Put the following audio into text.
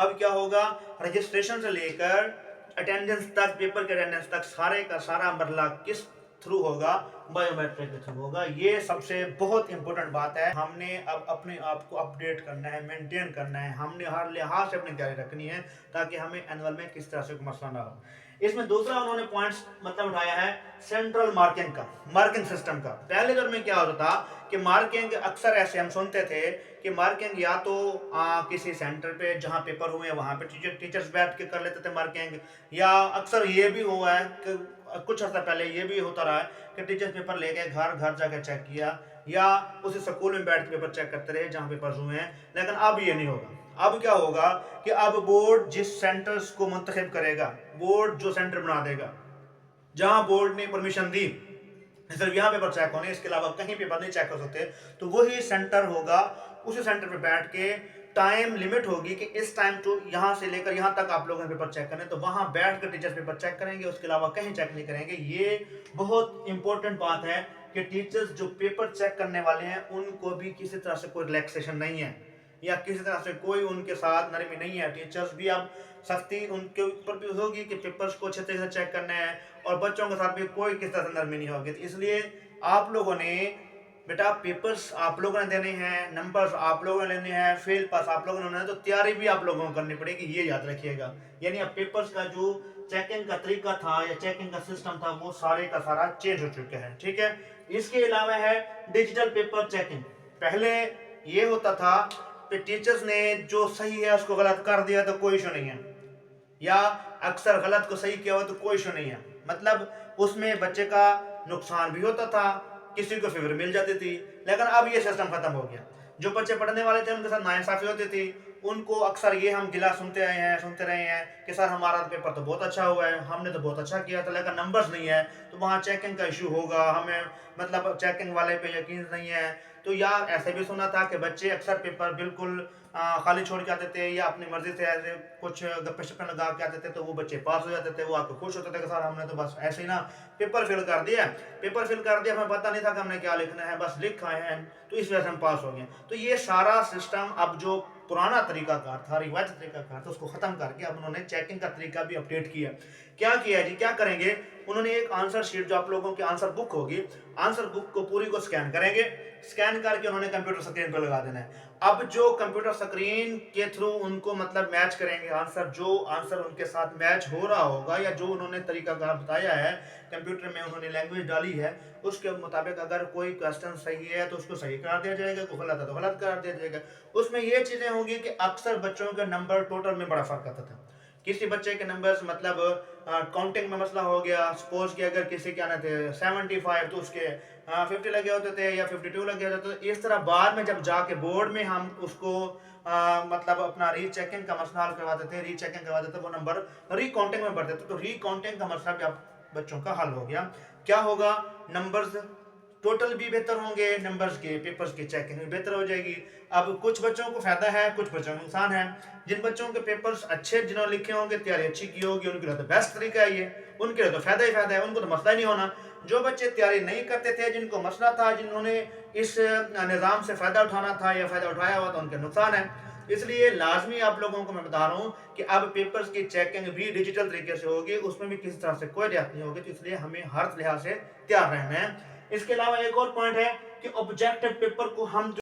अब क्या होगा, रजिस्ट्रेशन से लेकर अटेंडेंस तक, पेपर के अटेंडेंस तक सारे का सारा मरला किस थ्रू होगा, बायोमेट्रिक के थ्रू होगा। ये सबसे बहुत इंपॉर्टेंट बात है। हमने अब अपने आप को अपडेट करना है, मेंटेन करना है, हमने हर लिहाज से अपनी तैयारी रखनी है ताकि हमें एनुअल में किस तरह से कोई मसला ना हो। इसमें दूसरा उन्होंने पॉइंट्स मतलब उठाया है सेंट्रल मार्किंग का, मार्किंग सिस्टम का। पहले दौर में क्या होता था कि मार्किंग अक्सर ऐसे हम सुनते थे कि मार्किंग या तो किसी सेंटर पे जहाँ पेपर हुए वहाँ पे टीचर्स बैठ के कर लेते थे मार्किंग, या अक्सर ये भी हुआ है कि कुछ अर्सा पहले ये भी होता रहा है कि टीचर्स पेपर लेके घर घर जाकर चेक किया, या उसी स्कूल में बैठ के पेपर चेक करते रहे जहाँ पेपर हुए हैं। लेकिन अब ये नहीं होगा। अब क्या होगा कि अब बोर्ड जिस सेंटर्स को मुंतखब करेगा, बोर्ड जो सेंटर बना देगा, जहां बोर्ड ने परमिशन दी सिर्फ यहाँ पेपर चेक होने, इसके अलावा कहीं पेपर नहीं चेक कर सकते, तो वही सेंटर होगा। उसी सेंटर पे बैठ के टाइम लिमिट होगी कि इस टाइम तो यहाँ से लेकर यहाँ तक आप लोगों ने पेपर चेक करने, तो वहाँ बैठ कर टीचर्स पेपर चेक करेंगे, उसके अलावा कहीं चेक नहीं करेंगे। ये बहुत इंपॉर्टेंट बात है कि टीचर्स जो पेपर चेक करने वाले हैं उनको भी किसी तरह से कोई रिलैक्सेशन नहीं है, या किसी तरह से कोई उनके साथ नरमी नहीं है। टीचर्स भी अब सख्ती उनके ऊपर भी होगी कि पेपर्स को अच्छे तरीके से चेक करना है, और बच्चों के साथ भी कोई किस तरह से नरमी नहीं होगी। तो इसलिए आप लोगों ने बेटा पेपर्स आप लोगों ने देने हैं, नंबर्स आप लोगों ने लेने हैं, फेल पास आप लोगों ने होना है, तो तैयारी भी आप लोगों को करनी पड़ेगी, ये याद रखिएगा। यानी अब पेपर्स का जो चेकिंग का तरीका था या चेकिंग का सिस्टम था वो सारे का सारा चेंज हो चुका है, ठीक है। इसके अलावा है डिजिटल पेपर चेकिंग। पहले ये होता था कि टीचर्स ने जो सही है उसको गलत कर दिया तो कोई इशू नहीं है, या अक्सर गलत को सही किया हो तो कोई इशू नहीं है। मतलब उसमें बच्चे का नुकसान भी होता था, किसी को फेवर मिल जाती थी। लेकिन अब ये सिस्टम खत्म हो गया। जो बच्चे पढ़ने वाले थे उनके साथ नाइंसाफी होती थी, उनको अक्सर ये हम गिला सुनते आए हैं, सुनते रहे हैं कि सर हमारा पेपर तो बहुत अच्छा हुआ है, हमने तो बहुत अच्छा किया था, लेकिन नंबर्स नहीं है, तो वहाँ चेकिंग का इशू होगा, हमें मतलब चेकिंग वाले पे यकीन नहीं है। तो यार ऐसे भी सुना था कि बच्चे अक्सर पेपर बिल्कुल खाली छोड़ के आते थे, या अपनी मर्जी से ऐसे कुछ गप्पे शप्पे लगा के आते थे, तो वो बच्चे पास हो जाते थे। वो आके खुश होते थे कि सर हमने तो बस ऐसे ही ना पेपर फिल कर दिया, पेपर फिल कर दिया, हमें पता नहीं था कि हमने क्या लिखना है, बस लिख आए हैं, तो इस वजह से हम पास हो गए। तो ये सारा सिस्टम अब जो पुराना तरीकाकार था, रिवायती तरीकाकार था, उसको खत्म करके अब उन्होंने चेकिंग का तरीका भी अपडेट किया। क्या किया जी, क्या करेंगे, उन्होंने एक आंसर शीट जो आप लोगों की आंसर बुक होगी, आंसर बुक को पूरी को स्कैन करेंगे, स्कैन करके उन्होंने कंप्यूटर स्क्रीन पर लगा देना है। अब जो कंप्यूटर स्क्रीन के थ्रू उनको मतलब मैच करेंगे आंसर, जो आंसर उनके साथ मैच हो रहा होगा, या जो उन्होंने तरीकाकार बताया है कंप्यूटर में, उन्होंने लैंग्वेज डाली है, उसके मुताबिक अगर कोई क्वेश्चन सही है तो उसको सही करार दिया जाएगा, कोई गलत है तो गलत करार दिया जाएगा। उसमें ये चीजें होंगी कि अक्सर बच्चों के नंबर टोटल में बड़ा फर्क आता था। किसी बच्चे के नंबर्स मतलब काउंटिंग में मसला हो गया, सपोज कि अगर किसी के आने थे 75 तो उसके 50 लगे होते थे या 52 लगे होते थे। इस तरह बाद में जब जाके बोर्ड में हम उसको मतलब अपना रीचेकिंग का मसला हल करवाते थे, रीचेकिंग करवाते थे, वो नंबर रीकाउंटिंग में बढ़ते थे, तो रीकाउंटिंग का मसला भी अब बच्चों का हल हो गया। क्या होगा, नंबर्स टोटल भी बेहतर होंगे, नंबर्स के पेपर्स की चेकिंग भी बेहतर हो जाएगी। अब कुछ बच्चों को फायदा है, कुछ बच्चों को नुकसान है। जिन बच्चों के पेपर्स अच्छे, जिन्होंने लिखे होंगे, तैयारी अच्छी की होगी, उनके लिए तो बेस्ट तरीका है ये, उनके लिए तो फायदा ही फायदा है, उनको तो मसला ही नहीं होना। जो बच्चे तैयारी नहीं करते थे, जिनको मसला था, जिन्होंने इस निज़ाम से फायदा उठाना था या फायदा उठाया हुआ, तो उनके नुकसान है। इसलिए लाजमी आप लोगों को मैं बता रहा हूँ कि अब पेपर्स की चेकिंग भी डिजिटल तरीके से होगी, उसमें भी किसी तरह से कोई रियायत नहीं होगी। तो इसलिए हमें हर लिहाज से तैयार रहना है। इसके अलावा एक और पॉइंट है कि ऑब्जेक्टिव पेपर को हम